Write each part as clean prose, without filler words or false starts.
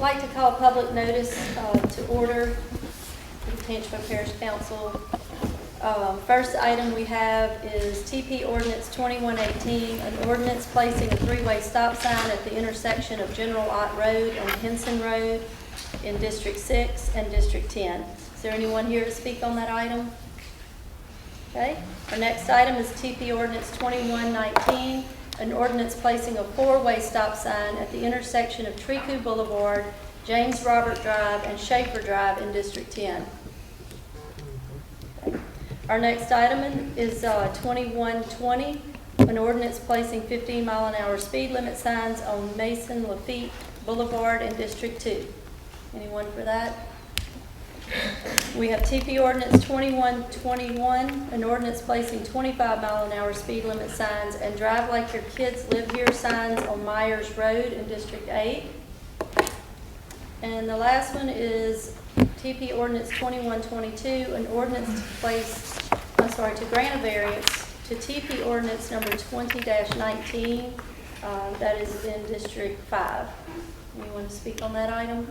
like to call public notice to order for the Tangipahoa Parish Council. First item we have is TP Ordinance 2118, an ordinance placing a three-way stop sign at the intersection of General Ott Road and Henson Road in District 6 and District 10. Is there anyone here to speak on that item? Okay. Our next item is TP Ordinance 2119, an ordinance placing a four-way stop sign at the intersection of Tricou Boulevard, James Robert Drive, and Shaffer Drive in District 10. Okay. Our next item is 2120, an ordinance placing 15-mile-an-hour speed limit signs on Mason Lafitte Boulevard in District 2. Anyone for that? We have TP Ordinance 2121, an ordinance placing 25-mile-an-hour speed limit signs and Drive Like Your Kids Live Here signs on Myers Road in District 8. And the last one is TP Ordinance 2122, an ordinance to grant a variance to TP Ordinance number 20-19, that is in District 5. Anyone to speak on that item?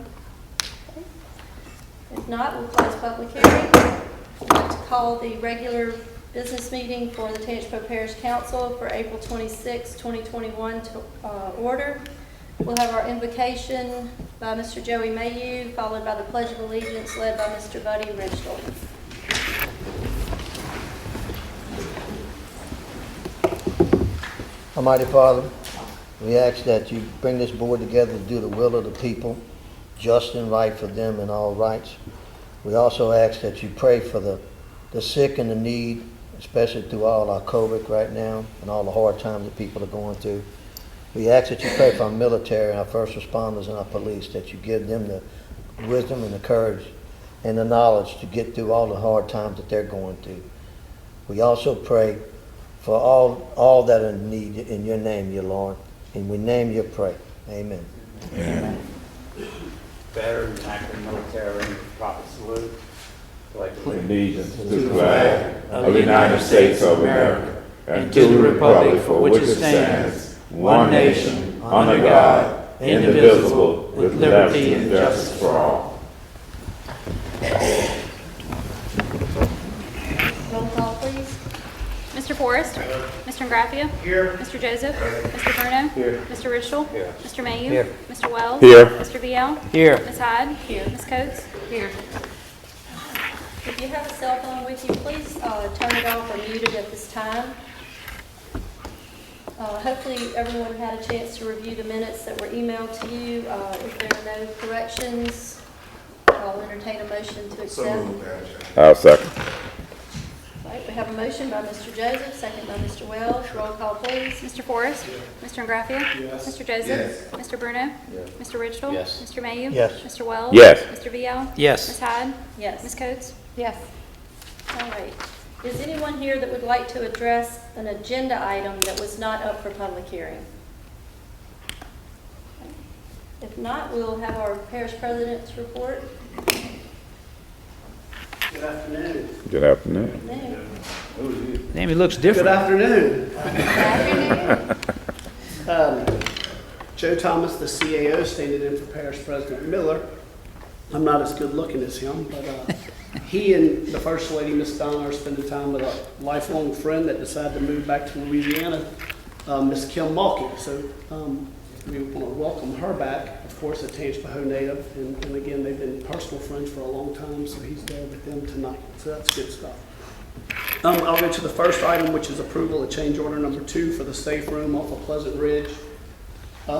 Okay. If not, we'll close public hearing. I'd like to call the regular business meeting for the Tangipahoa Parish Council for April 26, 2021 to order. We'll have our invocation by Mr. Joey Mayhew, followed by the Pledge of Allegiance led by Mr. Buddy Ridgel. Almighty Father, we ask that you bring this board together to do the will of the people, just and right for them in all rights. We also ask that you pray for the sick and the need, especially through all our COVID right now and all the hard times that people are going through. We ask that you pray for our military and our first responders and our police, that you give them the wisdom and the courage and the knowledge to get through all the hard times that they're going through. We also pray for all that are in need in your name, dear Lord. And we name you pray. Amen. Amen. Veterans, active military, proper salute. Allegiance to the flag of the United States of America and to the republic for which it stands, one nation, under God, indivisible, with liberty and justice for all. Roll call, please. Mr. Forrest? Here. Mr. Ingraffia? Here. Mr. Joseph? Mr. Bruno? Here. Mr. Ritchell? Here. Mr. Mayhew? Here. Mr. Wells? Here. Mr. VL? Here. Ms. Hyde? Here. Ms. Coates? Here. If you have a cell phone with you, please turn it off or mute it at this time. Hopefully everyone had a chance to review the minutes that were emailed to you. If there are no corrections, I'll entertain a motion to accept. I'll second. Right, we have a motion by Mr. Joseph, second by Mr. Wells. Roll call, please. Mr. Forrest? Mr. Ingraffia? Yes. Mr. Joseph? Yes. Mr. Bruno? Yes. Mr. Ritchell? Yes. Mr. Mayhew? Yes. Mr. Wells? Yes. Mr. VL? Yes. Ms. Hyde? Yes. Ms. Coates? Yes. All right. Is anyone here that would like to address an agenda item that was not up for public hearing? If not, we'll have our parish president's report. Good afternoon. Good afternoon. Name, it looks Good different. afternoon. Afternoon. Joe Thomas, the CAO, standing in for Parish President Miller. I'm not as good looking as him, but he and the First Lady, Miss Donna, are spending time with a lifelong friend that decided to move back to Louisiana, Miss Kim Malky. So we want to welcome her back, of course, a Tangipahoa native. And again, they've been personal friends for a long time, so he's there with them tonight. So that's good stuff. I'll go to the first item, which is approval of change order number 2 for the safe room off of Pleasant Ridge.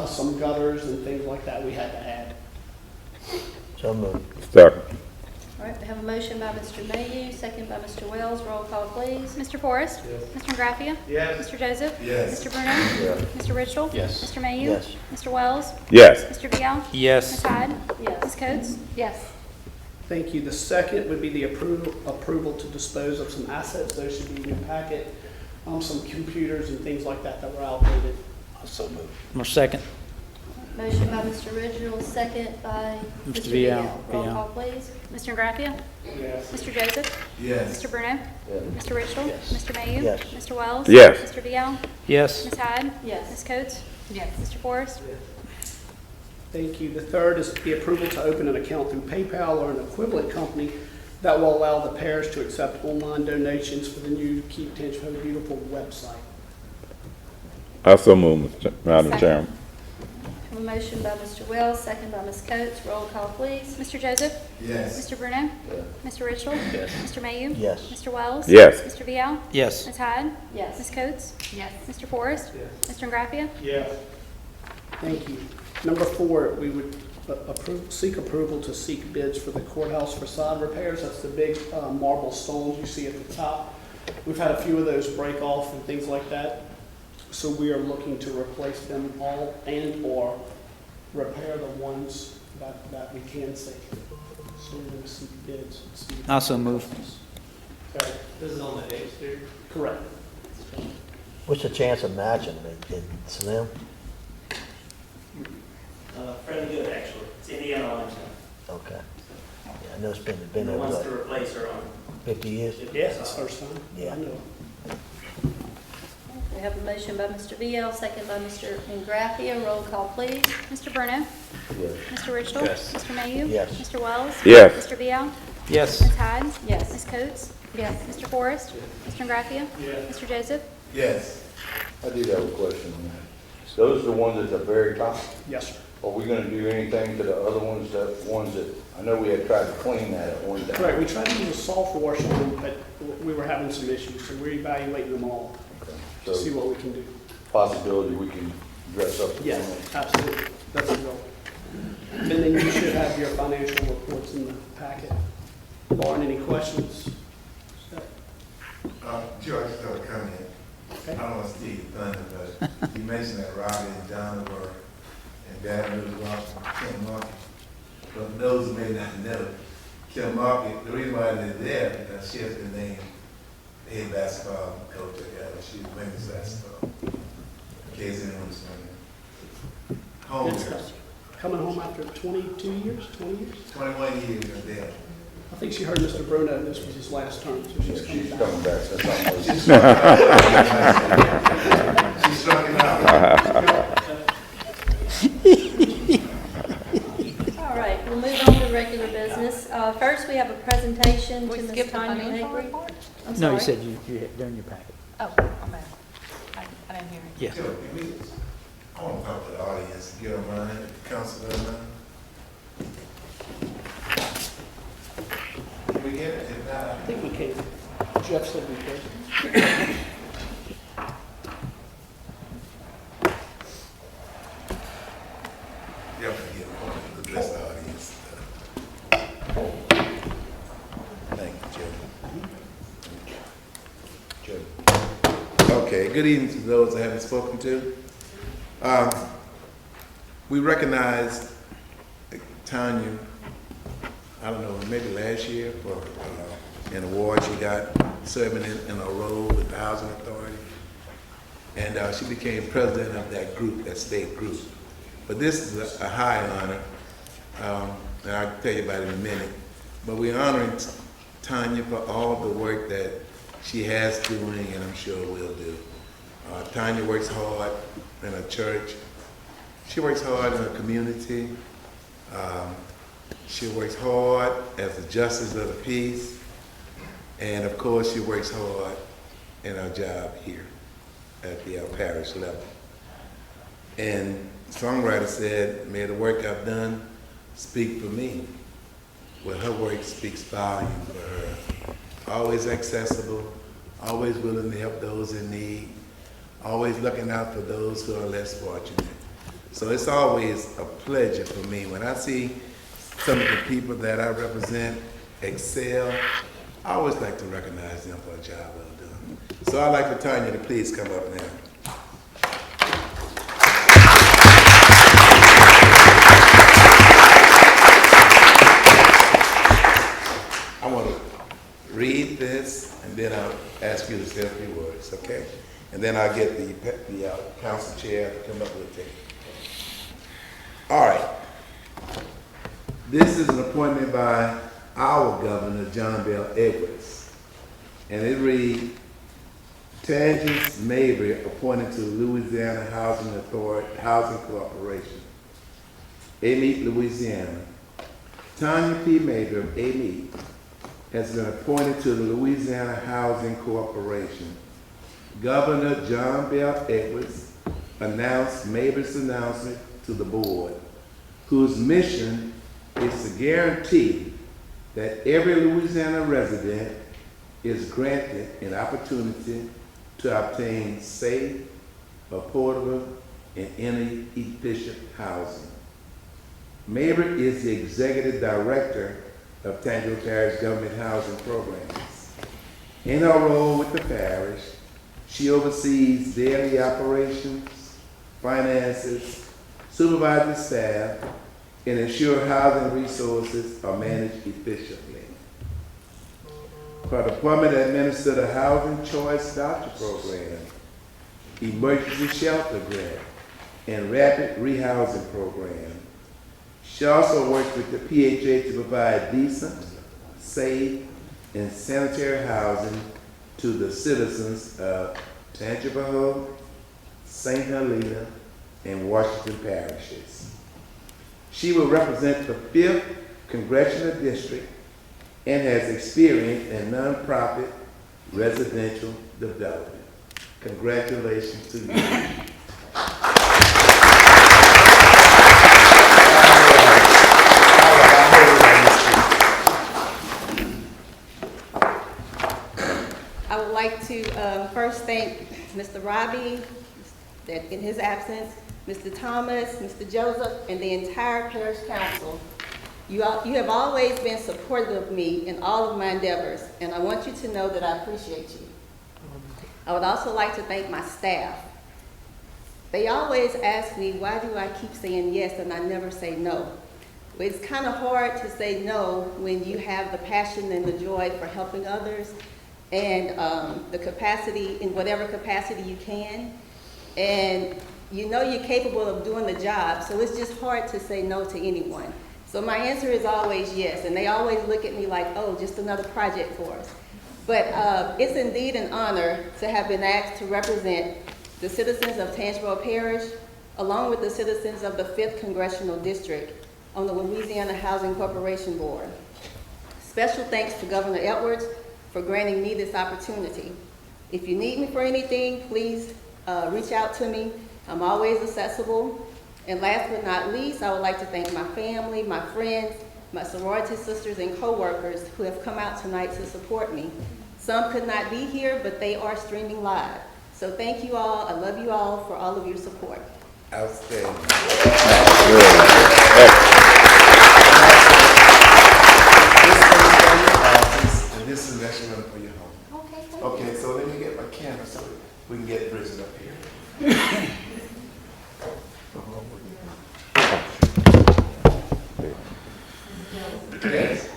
Some gutters and things like that we had to add. So moved. Second. All right, we have a motion by Mr. Mayhew, second by Mr. Wells. Roll call, please. Mr. Forrest? Yes. Mr. Ingraffia? Yes. Mr. Joseph? Yes. Mr. Bruno? Yes. Mr. Ritchell? Yes. Mr. Mayhew? Yes. Mr. Wells? Yes. Mr. VL? Ms. Yes. Hyde? Yes. Ms. Coates? Yes. Thank you. The second would be the approval to dispose of some assets. Those should be in your packet. Some computers and things like that that were outdated. So moved. More second. Motion by Mr. Ridgel, second by Mr. Mr. VL. Roll VL. call, please. Mr. Ingraffia? Yes. Mr. Joseph? Yes. Mr. Bruno? Yes. Mr. Ritchell? Yes. Mr. Mayhew? Yes. Mr. Wells? Yes. Mr. VL? Yes. Ms. Hyde? Yes. Ms. Coates? Yes. Mr. Forrest? Thank you. The third is the approval to open an account through PayPal or an equivalent company that will allow the parish to accept online donations for the new Keep Tangipahoa Beautiful website. I so move, Madam Second. Chairman. Have a motion by Mr. Wells, second by Ms. Coates. Roll call, please. Mr. Joseph? Yes. Mr. Bruno? Mr. Richel? Yes. Mr. Mayu? Yes. Mr. Wells? Yes. Mr. Vial? Yes. Ms. Hyde? Yes. Ms. Coates? Yes. Mr. Forrest? Mr. Graffia? Yes. Thank you. Number 4, we would seek approval to seek bids for the courthouse facade repairs. That's the big marble stones you see at the top. We've had a few of those break off and things like that. So we are looking to replace them all and or repair the ones that we can save. So we're going to seek bids. And see I so move. Okay. This is on the 8th Street? Correct. What's the chance of matching? It slim? Fairly good, actually. It's Indiana limestone. Okay. Yeah, I know it's been The over ones to what, replace are on. 50 years? Yes, it's first time. Yeah. I know. We have a motion by Mr. Vial, second by Mr. Graffia. Roll call, please. Mr. Bruno? Mr. Richel? Yes. Mr. Mayu? Yes. Mr. Wells? Yes. Mr. Vial? Yes. Ms. Hyde? Yes. Ms. Coates? Yes. Mr. Forrest? Mr. Graffia? Mr. Joseph? Yes. I do have a question on that. Those are the ones at the very top. Yes, sir. Are we gonna do anything to the other ones that, I know we had tried to clean that at one time. Correct. We tried to do a soft wash on them, but we were having some issues, so we're evaluating them all to see So what we can do. possibility we can dress up. the Yes, front. absolutely. That's the goal. And then you should have your financial reports in the packet. Lauren, any questions? George, just have a comment. I don't want to steal your thunder, but you mentioned that Robbie and Donna were in Baton Rouge, Washington, King Market. But for those who may not know, King Market, the reason why they're there, because she has been named head basketball coach at LSU, women's basketball. In case anyone's wondering. Home Good girl. stuff. Coming home after 22 years, 20 years? 21 years in there. I think she heard Mr. Bruno, this was his last term, so she's coming She's back. coming back, so something. She struck it out. All right, we'll move on to regular business. First, we have a presentation to We Ms. skipped the Tanya financial Mabry. report? I'm No, sorry. you said you had done your packet. Oh, okay. I didn't hear it. Yeah. Joe, can we, I want to talk to the audience, if you don't mind, if the council doesn't mind. Can we get it? If not, I think we can. Jeff said we could. yeah, we get it. The rest of the audience. Thank you, Joe. Okay, good evening to those I haven't spoken to. We recognized Tanya, I don't know, maybe last year for an award she got serving in a role with the Housing Authority. And she became president of that group, that state group. But this is a high honor, and I'll tell you about it in a minute. But we're honoring Tanya for all the work that she has doing, and I'm sure will do. Tanya works hard in her church. She works hard in her community. She works hard as the justice of the peace. And of course, she works hard in her job here at the parish level. And the songwriter said, may the work I've done speak for me. Well, her work speaks volume for her. Always accessible, always willing to help those in need, always looking out for those who are less fortunate. So it's always a pleasure for me when I see some of the people that I represent excel. I always like to recognize them for a job well done. So I'd like for Tanya to please come up now. I want to read this, and then I'll ask you to say a few words, okay? And then I'll get the council chair to come up with it. All right. This is an appointment by our governor, John Bell Edwards. And it reads, Tangipahoa Mabry appointed to Louisiana Housing Authority, Housing Corporation. Amite, Louisiana. Tanya P. Major of Amite has been appointed to the Louisiana Housing Corporation. Governor John Bell Edwards announced Major's announcement to the board, whose mission is to guarantee that every Louisiana resident is granted an opportunity to obtain safe, affordable, and energy efficient housing. Mabry is the Executive Director of Tangipahoa Parish Government Housing Programs. In her role with the parish, she oversees daily operations, finances, supervises staff, and ensures housing resources are managed efficiently. Her department administers the Housing Choice Voucher Program, Emergency Shelter Grant, and Rapid Rehousing Program. She also works with the PHA to provide decent, safe, and sanitary housing to the citizens of Tangipahoa, St. Helena, and Washington parishes. She will represent the 5th Congressional District and has experience in nonprofit residential development. Congratulations to you. I would like to first thank Mr. Robbie, that in his absence, Mr. Thomas, Mr. Joseph, and the entire parish council. You have always been supportive of me in all of my endeavors, and I want you to know that I appreciate you. I would also like to thank my staff. They always ask me, why do I keep saying yes and I never say no? But it's kind of hard to say no when you have the passion and the joy for helping others and the capacity, in whatever capacity you can. And you know you're capable of doing the job, so it's just hard to say no to anyone. So my answer is always yes, and they always look at me like, oh, just another project for us. But it's indeed an honor to have been asked to represent the citizens of Tangipahoa Parish, along with the citizens of the 5th Congressional District on the Louisiana Housing Corporation Board. Special thanks to Governor Edwards for granting me this opportunity. If you need me for anything, please reach out to me. I'm always accessible. And last but not least, I would like to thank my family, my friends, my sorority sisters and co-workers who have come out tonight to support me. Some could not be here, but they are streaming live. So thank you all. I love you all for all of your support. Outstanding. And this is actually one for your home. Okay, thank Okay, so let me get my camera so we can get Bridget up here. Yes.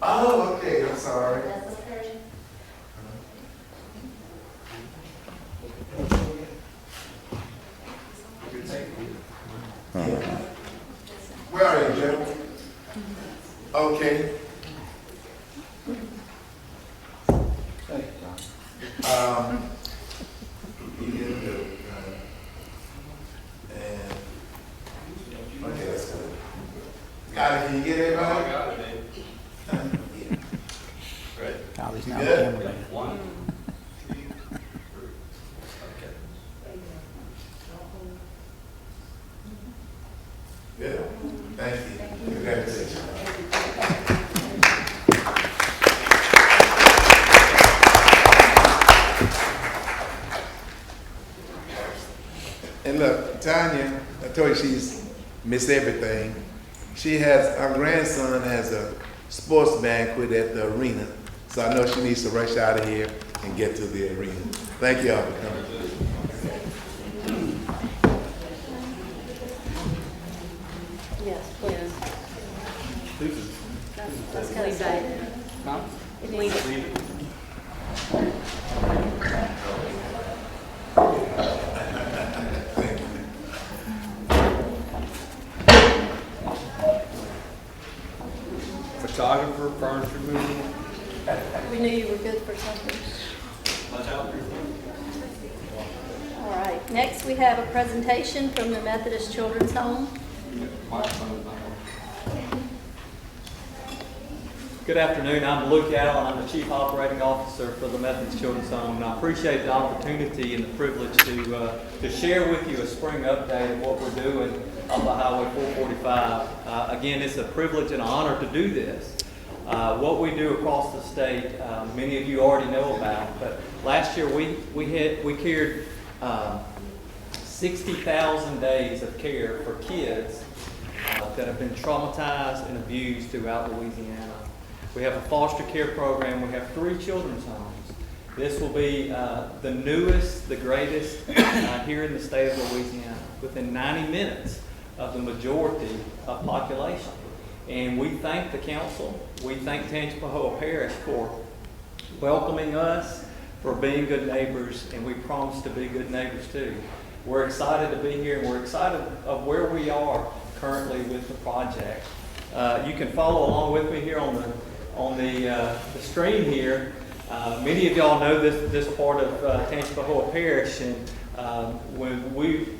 Oh, okay, I'm sorry. Where are you, Jim? Okay. You didn't do it. And, okay, that's good. Got it, can you get everybody? I got it, Dave. Yeah. Right. Kylie's You now good? camera. 1, 2, 3. Okay. Good. Thank you. Congratulations. And look, Tanya, I told you she's missed everything. She has, our grandson has a sports banquet at the arena, so I know she needs to rush out of here and get to the arena. Thank you all for coming. Yes, please. That's kind of sad. Huh? Leave it. Leave it. Photographer, furniture removal. We knew you were good for something. Watch out. All right, next we have a presentation from the Methodist Children's Home. Good afternoon, I'm Luke Allen, I'm the Chief Operating Officer for the Methodist Children's Home, and I appreciate the opportunity and the privilege to share with you a spring update of what we're doing on the Highway 445. Again, it's a privilege and an honor to do this. What we do across the state, many of you already know about, but last year we cared 60,000 days of care for kids that have been traumatized and abused throughout Louisiana. We have a foster care program. We have 3 children's homes. This will be the newest, the greatest here in the state of Louisiana, within 90 minutes of the majority of population. And we thank the council, we thank Tangipahoa Parish for welcoming us, for being good neighbors, and we promise to be good neighbors too. We're excited to be here, and we're excited of where we are currently with the project. You can follow along with me here on the screen here. Many of y'all know this part of Tangipahoa Parish, and when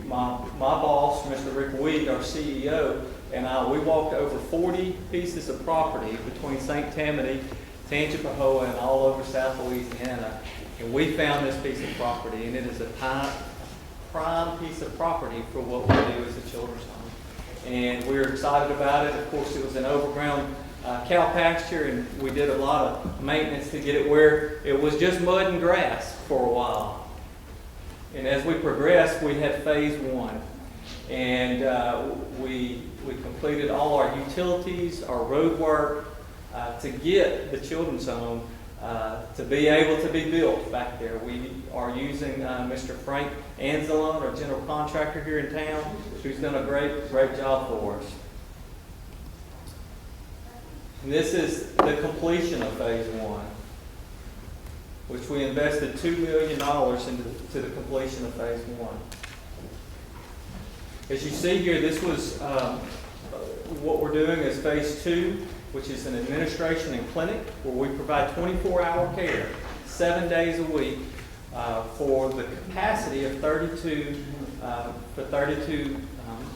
my boss, Mr. Rick Weed, our CEO, and we walked over 40 pieces of property between St. Tammany, Tangipahoa, and all over South Louisiana, and we found this piece of property, and it is a prime piece of property for what we do as a children's home. And we're excited about it. Of course, it was an overgrown cow pasture, and we did a lot of maintenance to get it where it was just mud and grass for a while. And as we progressed, we had phase 1, and we completed all our utilities, our road work to get the children's home to be able to be built back there. We are using Mr. Frank Anzalone, our general contractor here in town, who's done a great job for us. And this is the completion of phase 1, which we invested $2 million into the completion of phase 1. As you see here, this was what we're doing is phase 2, which is an administration and clinic where we provide 24-hour care, 7 days a week, for the capacity of 32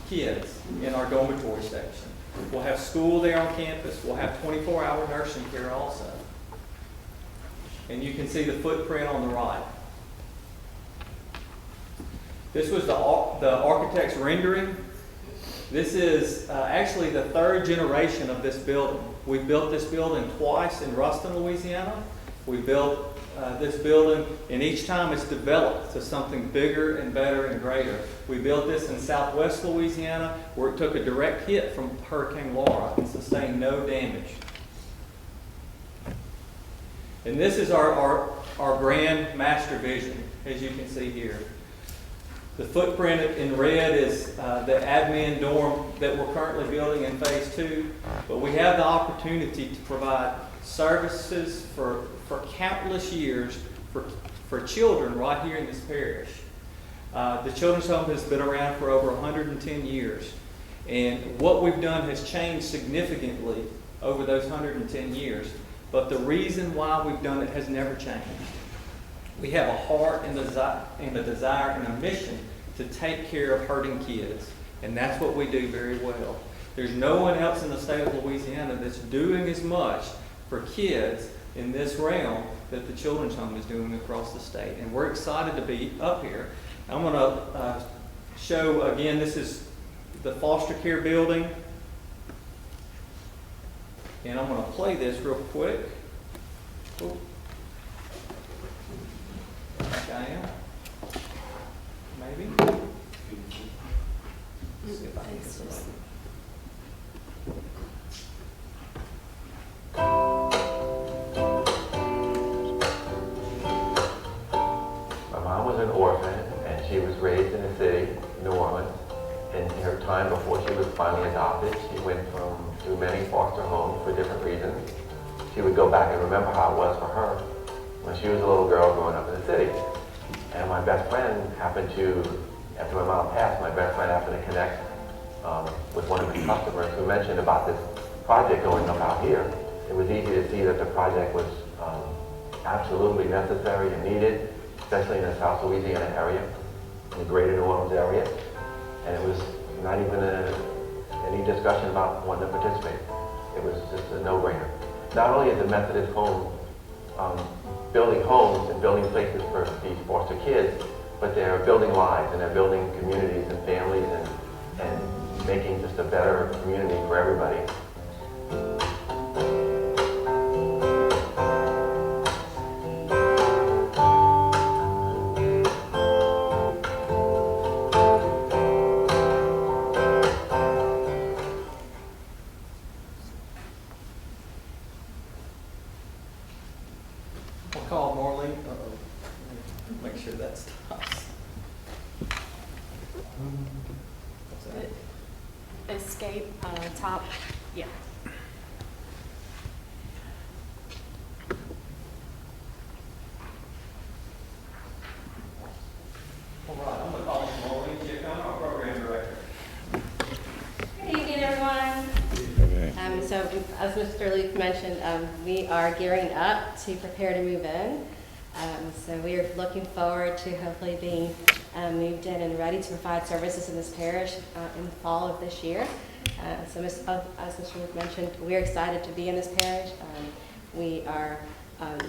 kids in our dormitory section. We'll have school there on campus. We'll have 24-hour nursing care also. And you can see the footprint on the right. This was the architect's rendering. This is actually the 3rd generation of this building. We built this building twice in Ruston, Louisiana. We built this building, and each time it's developed to something bigger and better and greater. We built this in Southwest Louisiana, where it took a direct hit from Hurricane Laura and sustained no damage. And this is our grand master vision, as you can see here. The footprint in red is the admin dorm that we're currently building in phase 2, but we have the opportunity to provide services for countless years for children right here in this parish. The children's home has been around for over 110 years, and what we've done has changed significantly over those 110 years, but the reason why we've done it has never changed. We have a heart and a desire and a mission to take care of hurting kids, and that's what we do very well. There's no one else in the state of Louisiana that's doing as much for kids in this realm that the children's home is doing across the state, and we're excited to be up here. I'm going to show again, this is the foster care building, and I'm going to play this real quick. Cool. I am. Maybe. Let's see if I can get this. My mom was an orphan, and she was raised in the city, New Orleans. In her time before she was finally adopted, she went through many foster homes for different reasons. She would go back and remember how it was for her when she was a little girl growing up in the city. And my best friend happened to, after my mom passed, my best friend happened to connect with one of his customers who mentioned about this project going up out here. It was easy to see that the project was absolutely necessary and needed, especially in the South Louisiana area. in the greater New Orleans area. And it was not even any discussion about wanting to participate. It was just a no-brainer. Not only is the Methodist home building homes and building places for these foster kids, but they're building lives and they're building communities and families and making just a better community for everybody. We'll call Marlene. Make sure that stops. What's that? Escape, top, yeah. All right, I'm gonna call Marlene Chicken, our program director. Good evening, everyone. So as Mr. Luke mentioned, we are gearing up to prepare to move in. So we are looking forward to hopefully being moved in and ready to provide services in this parish in the fall of this year. So as Mr. Luke mentioned, we're excited to be in this parish. We are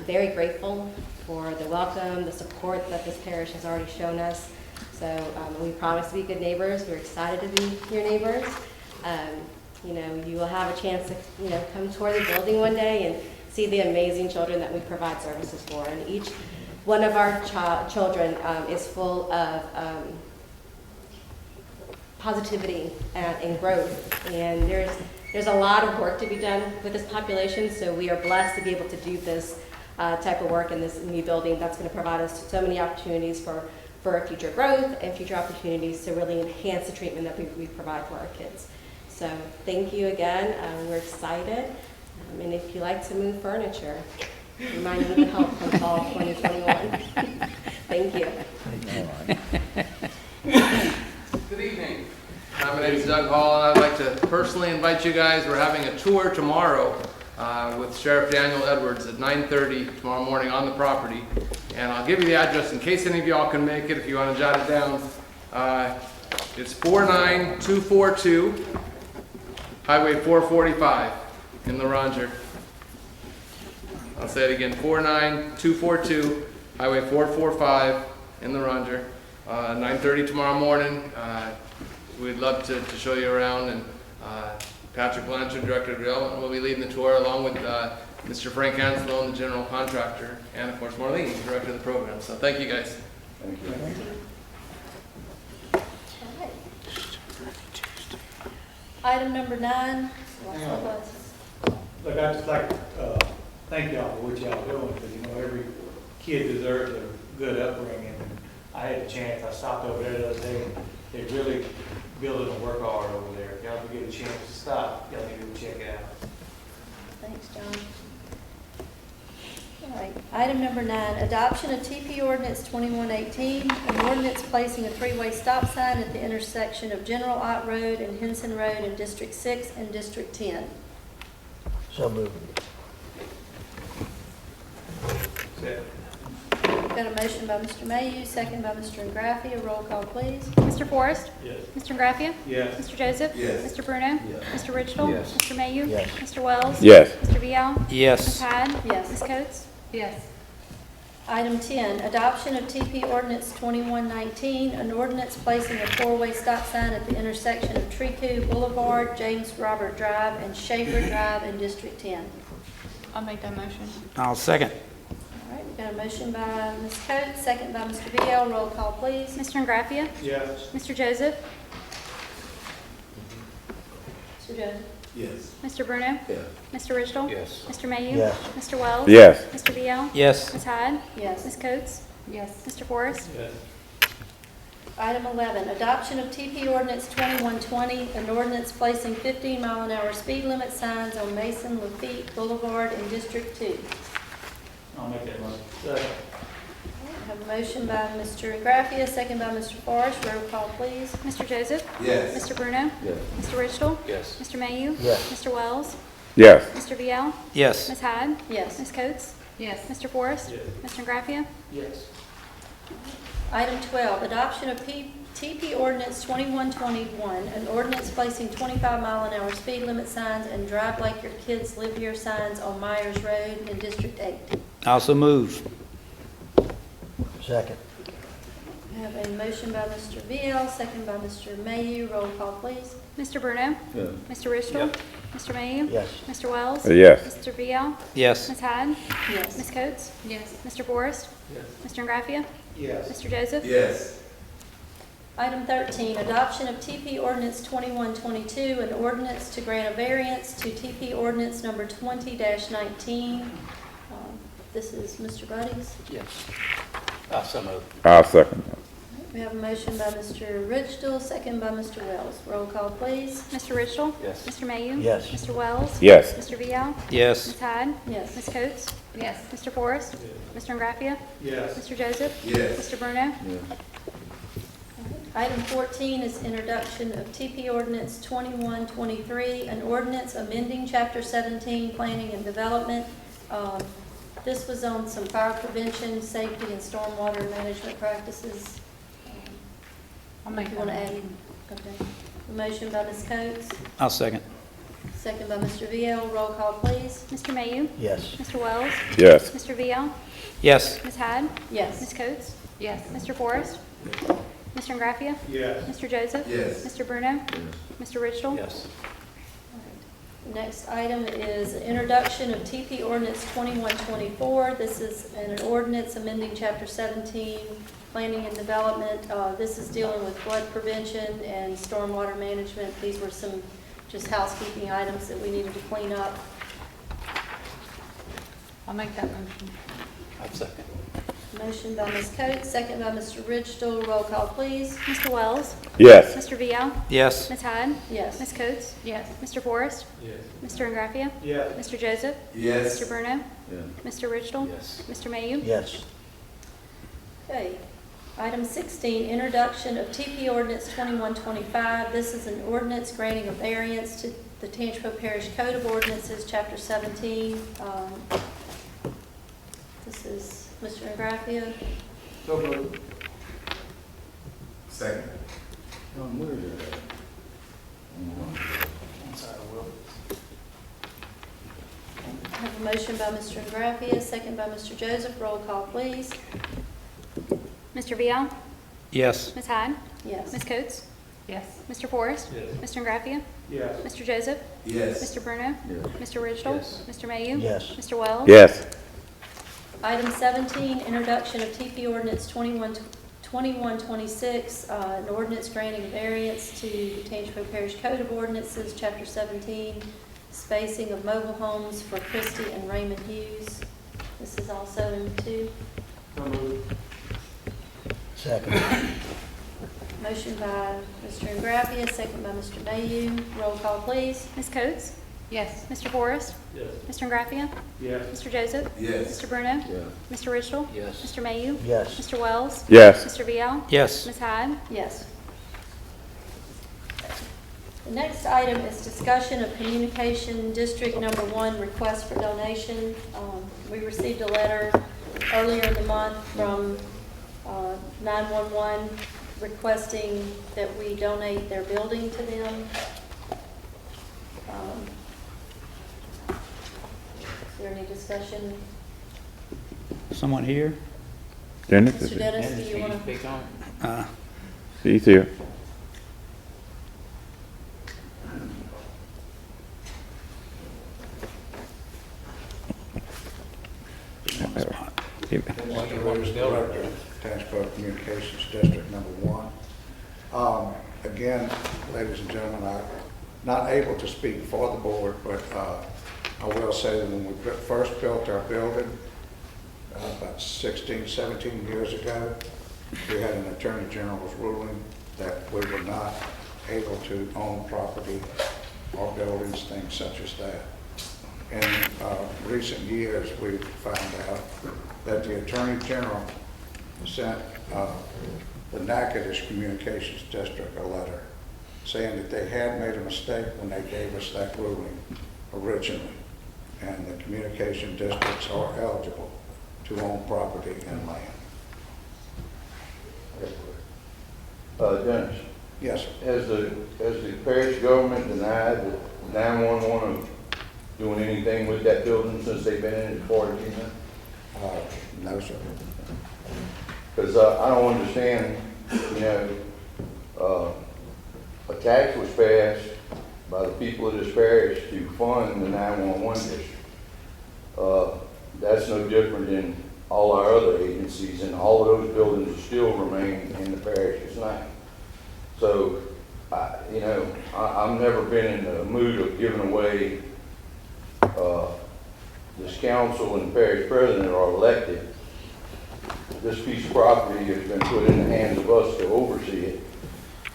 very grateful for the welcome, the support that this parish has already shown us. So we promise to be good neighbors. We're excited to be your neighbors. You know, you will have a chance to, you know, come tour the building one day and see the amazing children that we provide services for. And each one of our children is full of positivity and growth. And there's a lot of work to be done with this population, so we are blessed to be able to do this type of work in this new building that's going to provide us so many opportunities for future growth and future opportunities to really enhance the treatment that we provide for our kids. So thank you again. We're excited. And if you like to move furniture, you might need help from fall 2021. Thank you. Good evening. My name is Doug Hall, and I'd like to personally invite you guys. We're having a tour tomorrow with Sheriff Daniel Edwards at 9:30 tomorrow morning on the property. And I'll give you the address in case any of y'all can make it if you want to jot it down. It's 49242 Highway 445 in La Ranger. I'll say it again, 49242 Highway 445 in La Ranger. 9:30 tomorrow morning. We'd love to show you around, and Patrick Blanchard, Director of Development, will be leading the tour along with Mr. Frank Anselone, the general contractor, and of course Marlene, the Director of the program. So thank you guys. Thank you. Item number 9. Look, I'd just like to thank y'all for what y'all doing, because you know every kid deserves a good upbringing. And I had a chance. I stopped over there the other day. They really building a work hard over there. If y'all get a chance to stop, y'all need to check it out. Thanks, John. All right. Item number 9, adoption of TP Ordinance 2118, an ordinance placing a 3-way stop sign at the intersection of General Ott Road and Henson Road in District 6 and District 10. So moved. Got a motion by Mr. Mayhew, second by Mr. Ingraffia. Roll call, please. Mr. Forrest? Yes. Mr. Ingraffia? Yes. Mr. Joseph? Yes. Mr. Bruno? Yes. Mr. Richtel? Yes. Mr. Mayhew? Yes. Mr. Wells? Yes. Mr. Vial? Ms. Yes. Hyde? Yes. Ms. Coates? Yes. Item 10, adoption of TP Ordinance 2119, an ordinance placing a 4-way stop sign at the intersection of Tricou Boulevard, James Robert Drive, and Shaffer Drive in District 10. I'll make that motion. I'll second. All right, we've got a motion by Ms. Coates, second by Mr. Vial. Roll call, please. Mr. Ingraffia? Yes. Mr. Joseph? Mr. Joseph. Yes. Mr. Bruno? Yes. Mr. Richtel? Yes. Mr. Mayhew? Yes. Mr. Wells? Yes. Mr. Vial? Yes. Ms. Hyde? Yes. Ms. Coates? Yes. Mr. Forrest? Yes. Item 11, adoption of TP Ordinance 2120, an ordinance placing 15-mile-an-hour speed limit signs on Mason Lafitte Boulevard in District 2. I'll make that motion. Second. I have a motion by Mr. Ingraffia, second by Mr. Forrest. Roll call, please. Mr. Joseph? Yes. Mr. Bruno? Yes. Mr. Richtel? Yes. Mr. Mayhew? Yes. Mr. Wells? Yes. Mr. Vial? Yes. Ms. Hyde? Yes. Ms. Coates? Yes. Mr. Forrest? Yes. Mr. Ingraffia? Yes. Item 12, adoption of TP Ordinance 2121, an ordinance placing 25-mile-an-hour speed limit signs and drive like your kids live here signs on Myers Road in District 8. Also move. Second. We have a motion by Mr. VL, second by Mr. Mayu. Roll call, please. Mr. Bruno? Yes. Mr. Ristall? Mr. Mayu? Yes. Mr. Wells? Yes. Mr. VL? Yes. Ms. Hyde? Yes. Ms. Coates? Yes. Mr. Forrest? Yes. Mr. Ingraffia? Yes. Mr. Joseph? Yes. Item 13, adoption of TP Ordinance 2122, an ordinance to grant a variance to TP Ordinance number 20-19. This is Mr. Buddy's. Yes. Also move. I'll second. We have a motion by Mr. Ridgestill, second by Mr. Wells. Roll call, please. Mr. Ridgestill? Yes. Mr. Mayu? Yes. Mr. Wells? Yes. Mr. VL? Yes. Ms. Hyde? Yes. Ms. Coates? Yes. Mr. Forrest? Mr. Ingraffia? Yes. Mr. Joseph? Yes. Mr. Bruno? Item 14 is introduction of TP Ordinance 2123, an ordinance amending Chapter 17, Planning and Development. This was on some fire prevention, safety, and stormwater management practices. I'll make You that want to add? motion. Okay. A motion by Ms. Coates, I'll second. second by Mr. VL. Roll call, please. Mr. Mayu? Yes. Mr. Wells? Yes. Mr. VL? Yes. Ms. Hyde? Yes. Ms. Coates? Yes. Mr. Forrest? Mr. Ingraffia? Yes. Mr. Joseph? Yes. Mr. Bruno? Mr. Ridgestill? Yes. Next item is introduction of TP Ordinance 2124. This is an ordinance amending Chapter 17, Planning and Development. This is dealing with flood prevention and stormwater management. These were some just housekeeping items that we needed to clean up. I'll make that motion. I'll second. Motion by Ms. Coates, second by Mr. Ridgestill. Roll call, please. Mr. Wells? Yes. Mr. VL? Yes. Ms. Hyde? Yes. Ms. Coates? Yes. Mr. Forrest? Yes. Mr. Ingraffia? Yes. Mr. Joseph? Yes. Mr. Bruno? Yes. Mr. Ridgestill? Yes. Mr. Mayu? Yes. Okay. Item 16, introduction of TP Ordinance 2125. This is an ordinance granting a variance to the Tangipahoa Parish Code of Ordinances, Chapter 17. This is Mr. Ingraffia. So moved. Second. I have a motion by Mr. Ingraffia, second by Mr. Joseph. Roll call, please. Mr. VL? Yes. Ms. Hyde? Yes. Ms. Coates? Yes. Mr. Forrest? Yes. Mr. Ingraffia? Yes. Mr. Joseph? Yes. Mr. Bruno? Mr. Ridgestill? Yes. Mr. Mayu? Yes. Mr. Wells? Yes. Item 17, introduction of TP Ordinance 2126, an ordinance granting variance to the Tangipahoa Parish Code of Ordinances, Chapter 17, spacing of mobile homes for Christy and Raymond Hughes. This is also in 2. So moved. Second. Motion by Mr. Ingraffia, second by Mr. Mayu. Roll call, please. Ms. Coates? Yes. Mr. Forrest? Yes. Mr. Ingraffia? Yes. Mr. Joseph? Yes. Mr. Bruno? Mr. Ridgestill? Yes. Mr. Mayu? Yes. Mr. Wells? Yes. Mr. VL? Yes. Ms. Hyde? Yes. The next item is discussion of Communication District Number 1 request for donation. We received a letter earlier in the month from 911 requesting that we donate their building to them. Is there any discussion? Someone here? Dennis Mr. is here. Dennis, do you want to? Speak on it. He's here. Mr. Rose, Director of Tangipahoa Communications District Number 1. Again, ladies and gentlemen, I'm not able to speak for the board, but I will say that when we first built our building about 16, 17 years ago, we had an Attorney General's ruling that we were not able to own property or buildings, things such as that. In recent years, we've found out that the Attorney General sent the Natchitoches Communications District a letter saying that they had made a mistake when they gave us that ruling originally, and the communication districts are eligible to own property and land. Dennis, Yes, sir. has the parish government denied that 911 of doing anything with that building since they've been in it for 14 years? No, sir. Because I don't understand, a tax was passed by the people of this parish to fund the 911 district. That's no different than all our other agencies, and all of those buildings still remain in the parish's name. So, I've never been in the mood of giving away, this council and parish president are elected. This piece of property has been put in the hands of us to oversee it.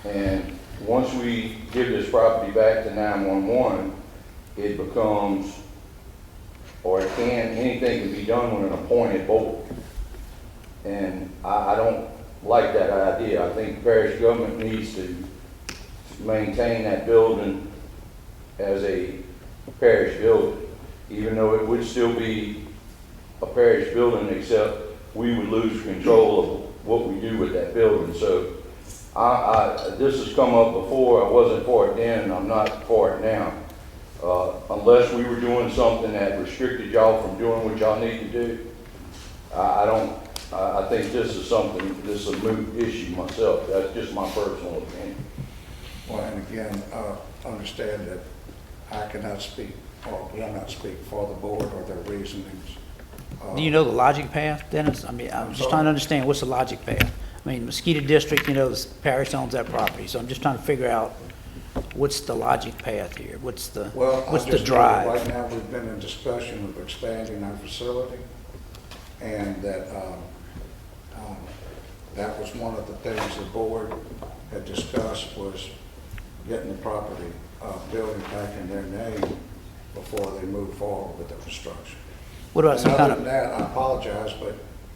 And once we give this property back to 911, it becomes, or anything can be done with an appointed board. And I don't like that idea. I think parish government needs to maintain that building as a parish building, even though it would still be a parish building, except we would lose control of what we do with that building. So this has come up before. I wasn't for it then, and I'm not for it now. Unless we were doing something that restricted y'all from doing what y'all need to do, I think this is a moot issue myself. That's just my personal opinion. Well, and again, understand that I cannot speak, or will not speak for the board or their reasonings. Do you know the logic path, Dennis? I mean, I'm just trying to understand what's the logic path. I mean, Mosquito District, the parish owns that property, so I'm just trying to figure out what's the logic path here? What's the drive? Right now, we've been in discussion of expanding our facility, and that that was one of the things the board had discussed, was getting the property building back in their name before they move forward with the construction. What about some kind of... Other than that, I apologize, but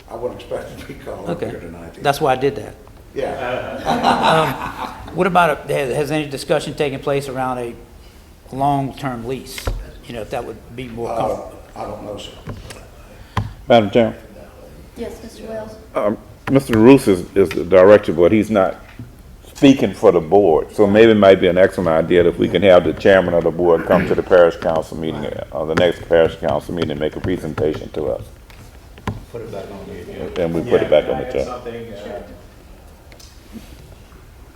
I wouldn't expect to be called up here tonight. That's why I did that. Yeah. What about, has any discussion taken place around a long-term lease? If that would be more comfortable? I don't know, sir. Madam Chair. Yes, Mr. Wells. Mr. Roos is the director, but he's not speaking for the board. So maybe it might be an excellent idea if we can have the chairman of the board come to the parish council meeting, or the next parish council meeting, and make a presentation to us. Put it back on the agenda. And we put it back on the agenda. Something,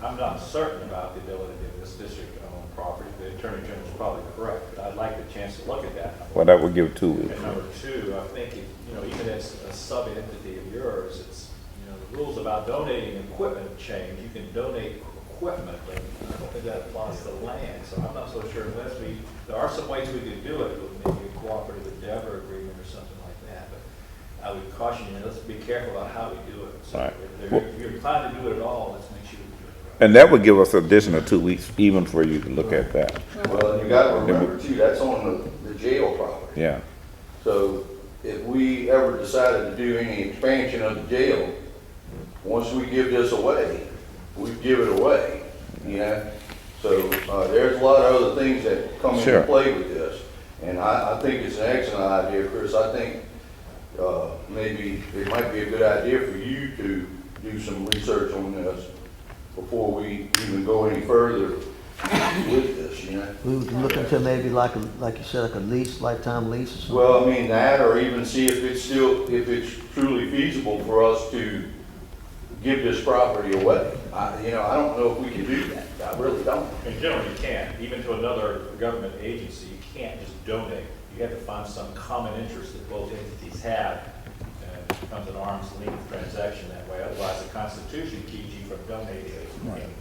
I'm not certain about the ability of this district to own property. The Attorney General is probably correct, but I'd like the chance to look at that. Well, that would give 2 weeks. And number two, I think, even as a sub-entity of yours, it's, the rules about donating equipment change. You can donate equipment, but I don't think that applies to land. So I'm not so sure unless there are some ways we could do it with maybe a cooperative endeavor agreement or something like that. But I would caution you, let's be careful about how we do it. So right. if you're inclined to do it at all, let's make sure we do it right. And that would give us an additional 2 weeks, even for you to look at that. Well, and you got to remember too, that's on the jail property. Yeah. So if we ever decided to do any expansion of the jail, once we give this away, we give it away, So there's a lot of other things that come into play with this. And I think it's an excellent idea, Chris. I think maybe it might be a good idea for you to do some research on this before we even go any further with this, We would look into maybe like you said, like a lease, lifetime lease or something. Well, I mean that, or even see if it's truly feasible for us to give this property away. I don't know if we can do that. I really don't. In general, you can't. Even to another government agency, you can't just donate. You have to find some common interest that both entities have. And it becomes an arm's length transaction that way. Otherwise, the Constitution keeps you from donating anything.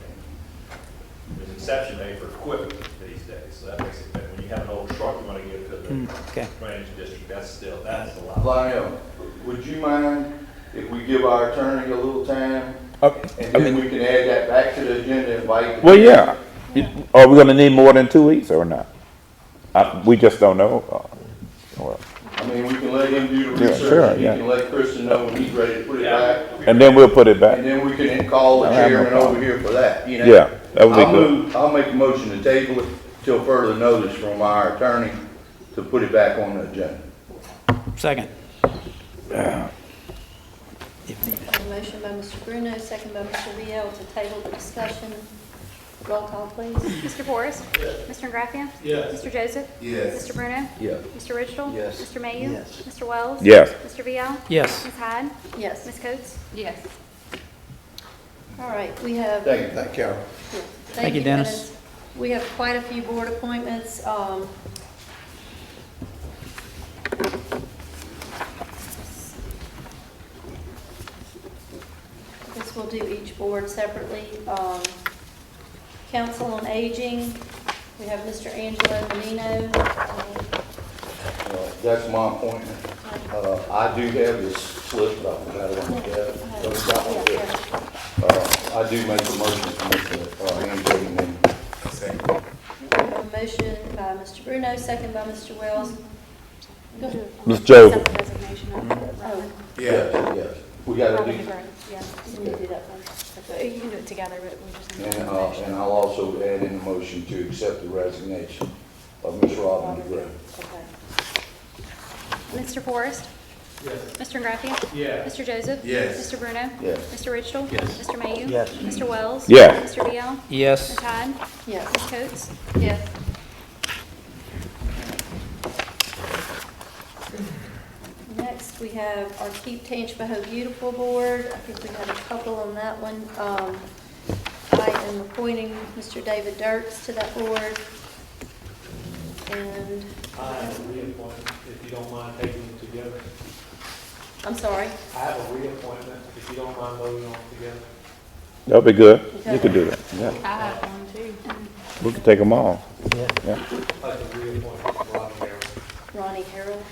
There's an exception made for equipment these days, so that makes it better. When you have an old truck you want to give to the drainage district, that's allowed. Lionel, would you mind if we give our attorney a little time, and then we can add that back to the agenda and invite? Well, yeah. Are we going to need more than 2 weeks or not? We just don't know. Well. I mean, we can let him do the research, and he can let Christy know when he's ready to put it back. And then we'll put it back. And then we can call the chairman over here for that, Yeah, that would be good. I'll make a motion to table it till further notice from our attorney to put it back on the agenda. Second. A motion by Mr. Bruno, second by Mr. VL to table the discussion. Roll call, please. Mr. Forrest? Mr. Graffia? Yes. Mr. Joseph? Yes. Mr. Bruno? Yes. Mr. Ridgel? Yes. Mr. Mayu? Yes. Mr. Wells? Yes. Mr. VL? Yes. Ms. Hyde? Yes. Ms. Coates? Yes. All right, we have. Thank you. Thank you, Dennis. We have quite a few board appointments. I guess we'll do each board separately. Council on Aging, we have Mr. Angelo Menino. That's my appointment. I do have this slip, but I forgot it on the desk. So it's got my list. I do make a motion to Mr. Angelo and Second. We have a motion by Mr. Bruno, second by Mr. Wells. Go ahead. Mr. Joseph. Accept the resignation of Rowan. yes. We got to Robin do, DeGrove, yeah. You need to do that one. You can do it together, but we just need and to. I'll also add in a motion to accept the resignation of Ms. Robin DeGrove. Okay. Mr. Forrest? Yes. Mr. Graffia? Yes. Mr. Joseph? Yes. Mr. Bruno? Yes. Mr. Ridgel? Yes. Mr. Mayu? Yes. Mr. Wells? Yes. Mr. VL? Yes. Ms. Hyde? Yes. Ms. Coates? Yes. Next, we have our Keep Tangipahoa Beautiful Board. I think we had a couple on that one. I am appointing Mr. David Dirks to that board. And, I have a reappointment, if you don't mind taking them together. I'm sorry. I have a reappointment, if you don't mind voting on them together. That'll be good. You can do that. Yeah. I have one too. We can take them all. Yeah. Yeah. Like a reappointment, Ronnie Harrell. Ronnie Harrell.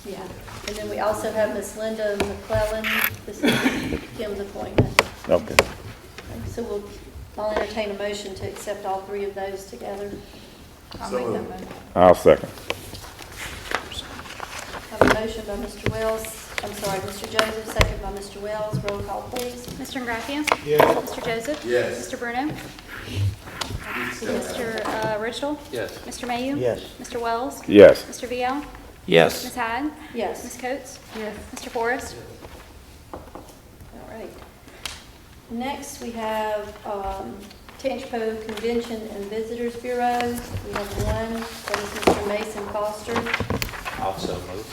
Yeah. And then we also have Miss Linda McClellan. This is Kim's appointment. Okay. So I'll entertain a motion to accept all three of those together. I'll So make that moved. motion. I'll second. I have a motion by Mr. Wells, I'm sorry, Mr. Joseph, second by Mr. Wells. Roll call, please. Mr. Graffia? Yes. Mr. Joseph? Yes. Mr. Bruno? Mr. Ridgel? Yes. Mr. Mayu? Yes. Mr. Wells? Yes. Mr. VL? Yes. Ms. Hyde? Yes. Ms. Coates? Yes. Mr. Forrest? All right. Next, we have Tangipahoa Convention and Visitors Bureau. We have one, that is Mr. Mason Foster. Also move.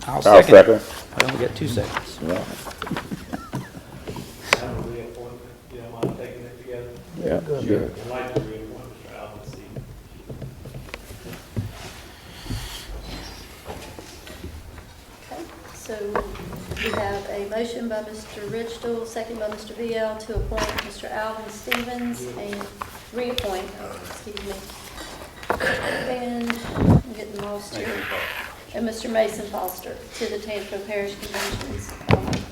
I'll I'll second. second. I only got 2 seconds. Yeah. I have a reappointment, you don't mind taking it together? Yeah. Good. I'd like to reappoint Mr. Alvin C. Okay, so we have a motion by Mr. Ridgel, second by Mr. VL, to appoint Mr. Alvin Stevens and reappoint, excuse me. And I'm getting lost here. And Mr. Mason Foster to the Tangipahoa Parish Conventions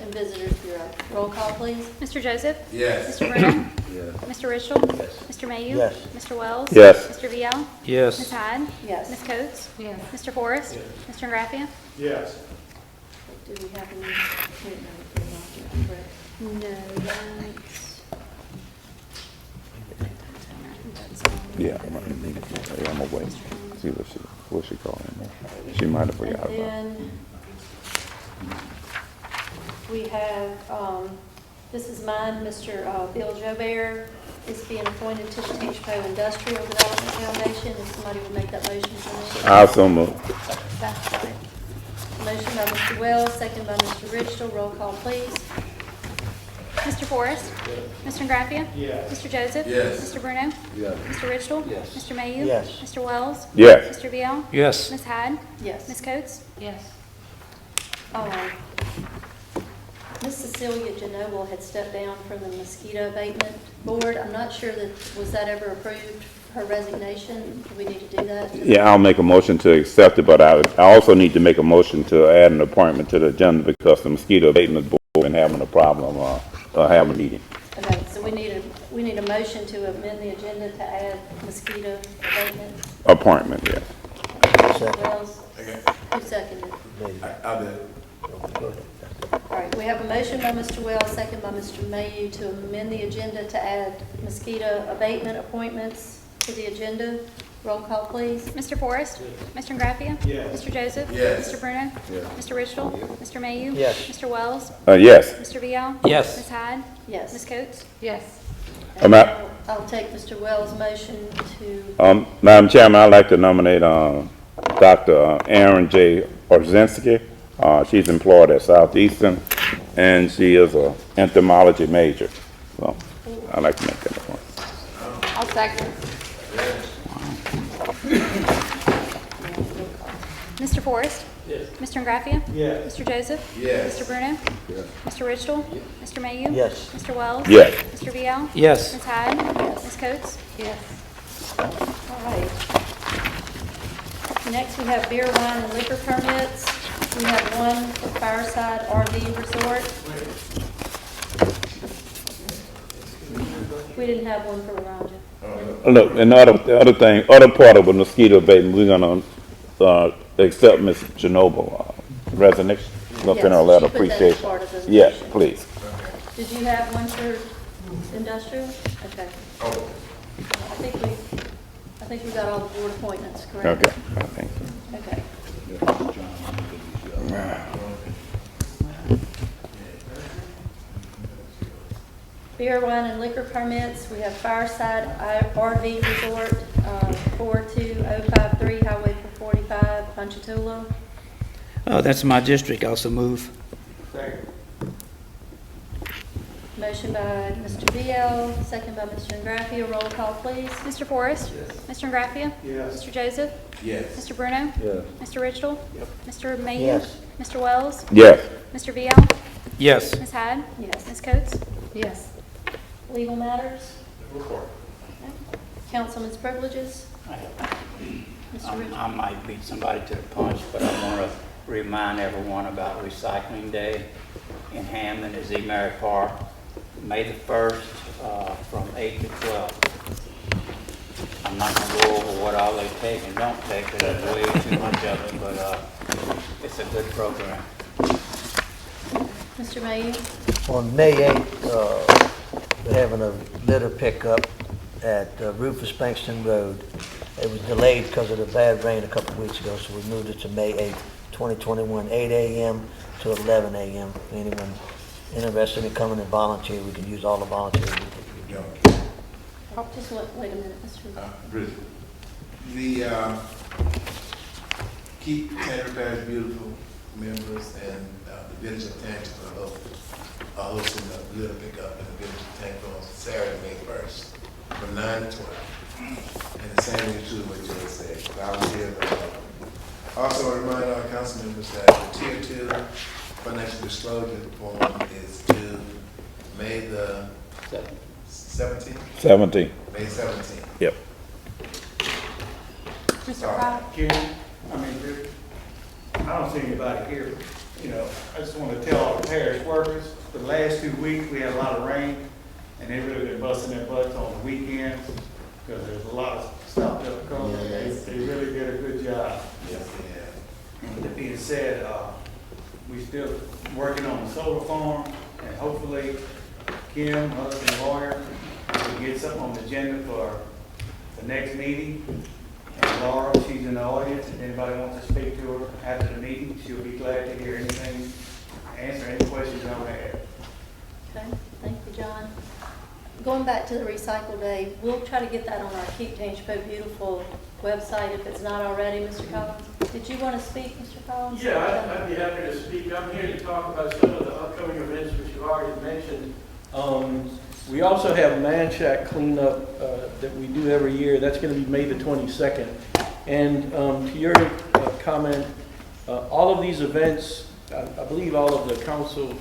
and Visitors Bureau. Roll call, please. Mr. Joseph? Yes. Mr. Bruno? Yes. Mr. Ridgel? Yes. Mr. Mayu? Yes. Mr. Wells? Yes. Mr. VL? Ms. Yes. Hyde? Yes. Ms. Coates? Yes. Mr. Forrest? Yes. Mr. Graffia? Yes. Do we have any? No, that's... Yeah. I'm gonna wait. See what she called him. She might have forgot about it. And then we have, this is mine, Mr. Bill Jobert is being appointed to the Tangipahoa Industrial Development Foundation. If somebody would make that motion for me. I so move. That's right. Motion by Mr. Wells, second by Mr. Ridgel. Roll call, please. Mr. Forrest? Mr. Graffia? Yes. Mr. Joseph? Yes. Mr. Bruno? Yes. Mr. Ridgel? Yes. Mr. Mayu? Yes. Mr. Wells? Yes. Mr. VL? Yes. Ms. Hyde? Yes. Ms. Coates? Yes. Ms. Cecilia Genoble had stepped down from the mosquito abatement board. I'm not sure was that ever approved, her resignation? Do we need to do that? Yeah, I'll make a motion to accept it, but I also need to make a motion to add an appointment to the agenda because the mosquito abatement board been having a problem, having a meeting. Okay, so we need a motion to amend the agenda to add mosquito abatement. Appointment, yes. Second. Wells, Okay. who seconded? I'll do it. Go ahead. All right, we have a motion by Mr. Wells, second by Mr. Mayu to amend the agenda to add mosquito abatement appointments to the agenda. Roll call, please. Mr. Forrest? Mr. Graffia? Yes. Mr. Joseph? Yes. Mr. Bruno? Yes. Mr. Ritchell? Mr. Mayu? Yes. Mr. Wells? Yes. Mr. Vial? Yes. Ms. Hyde? Yes. Ms. Coates? Yes. And I'll I'll take Mr. Wells' motion to, Madam Chairman, I'd like to nominate Dr. Aaron J. Orzynski. She's employed at Southeastern, and she is an entomology major. So I'd like to make that point. I'll second. Mr. Forrest? Yes. Mr. Graffia? Yes. Mr. Joseph? Yes. Mr. Bruno? Yes. Mr. Ritchell? Mr. Mayu? Yes. Mr. Wells? Yes. Mr. Vial? Yes. Ms. Hyde? Ms. Coates? Yes. all right. Next, we have beer, wine, and liquor permits. We have one for Fireside RV Resort. We didn't have one for Raja. Look, and the other part of the mosquito abatement, we're gonna accept Ms. Chernobyl resignation. Look in her Yes, letter, she put that as appreciation. part of the Yes, motion. please. Did you have one for industrial? Okay. Oh, I think we got all the board appointments, correct? Okay, thank you. Okay. Beer, wine, and liquor permits, we have Fireside RV Resort, 42053 Highway 445, Ponchatoula. That's my district, also move. Second. Motion by Mr. VL, second by Mr. Graffia. Roll call, please. Mr. Forrest? Yes. Mr. Graffia? Yes. Mr. Joseph? yes. Mr. Bruno? Yes. Mr. Ritchell? Mr. Mayu? Yes. Mr. Wells? Yes. Mr. Vial? Yes. Ms. Hyde? Yes. Ms. Coates? Yes. Legal matters? Councilman's privileges? Mr. Richard? I might beat somebody to the punch, but I want to remind everyone about Recycling Day in Hammond at Z-Mary Park, May the 1st, from 8 to 12. I'm not going to go over what all they take and don't take, because there's way too much of it, but it's a good program. Mr. Mayu? On May 8th, we're having a litter pickup at Rufus Bankston Road. It was delayed because of the bad rain a couple of weeks ago, so we moved it to May 8th, 2021, 8 a.m. to 11 a.m. Anyone interested in coming and volunteer, we can use all the volunteers. Just wait a minute, Mr. Bridget, the Keep Tangipahoa Parish Beautiful members and the village of Tangipahoa are hosting a litter pickup in the village of Tangipahoa on Saturday, May 1st, from 9 to 12. And the same is true what Joe said, volunteers are welcome. Also, I remind our council members that the Tier 2 financial disclosure form is due May the 17th? 17. May 17th. Yep. Mr. Crowder? Karen, I don't see anybody here. You know, I just want to tell all the parish workers, the last 2 weeks, we had a lot of rain, and they really been busting their butts on the weekends, because there's a lot of stuff that comes, and they really did a good job. Yes, they have. With that being said, we still working on the solar farm, and hopefully Kim, husband lawyer, will get something on the agenda for the next meeting. And Laura, she's in the audience, if anybody wants to speak to her after the meeting, she'll be glad to hear anything, answer any questions y'all have. Okay, thank you, John. Going back to the Recycle Day, we'll try to get that on our Keep Tangipahoa Beautiful website if it's not already, Mr. Collins. Did you want to speak, Mr. Collins? Yeah, I'd be happy to speak. I'm here to talk about some of the upcoming events which you already mentioned. We also have Manchac Clean Up that we do every year. That's going to be May the 22nd. And to your comment, all of these events, I believe all of the council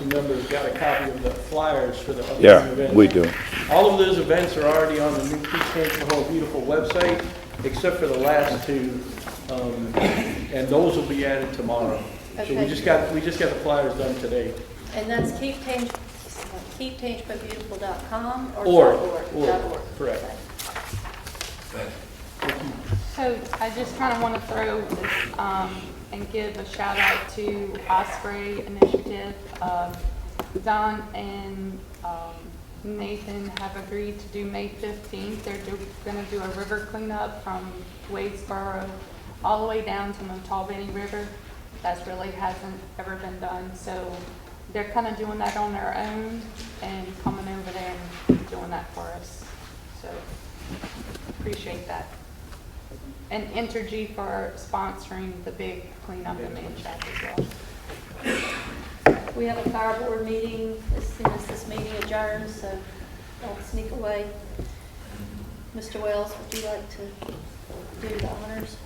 members got a copy of the flyers for the upcoming events. Yeah, we do. All of those events are already on the new Keep Tangipahoa Beautiful website, except for the last two, and those will be added tomorrow. Okay. So we just got the flyers done today. And that's keeptangipahoabeautiful.com or Or, correct. So I just kind of want to throw this and give a shout out to Osprey Initiative. Don and Nathan have agreed to do May 15th. They're gonna do a river cleanup from Wadesboro all the way down to Montalbany River. That really hasn't ever been done, so they're kind of doing that on their own and coming over there and doing that for us. So appreciate that. And Entergy for sponsoring the big cleanup in Manchac as well. We have a fire board meeting as soon as this meeting adjourns, so don't sneak away. Mr. Wells, would you like to do the honors?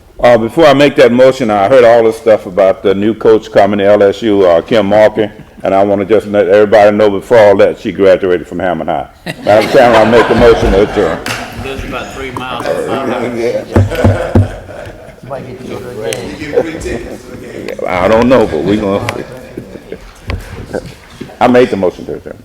Before I make that motion, I heard all this stuff about the new coach coming to LSU, Kim Markey, and I want to just let everybody know before all that, she graduated from Hammond High. Madam Chairman, I make the motion to adjourn. Lives about 3 miles from my house. Might get to go to a game. You get free tickets to the game. I don't know, but we're going to. I made the motion to adjourn.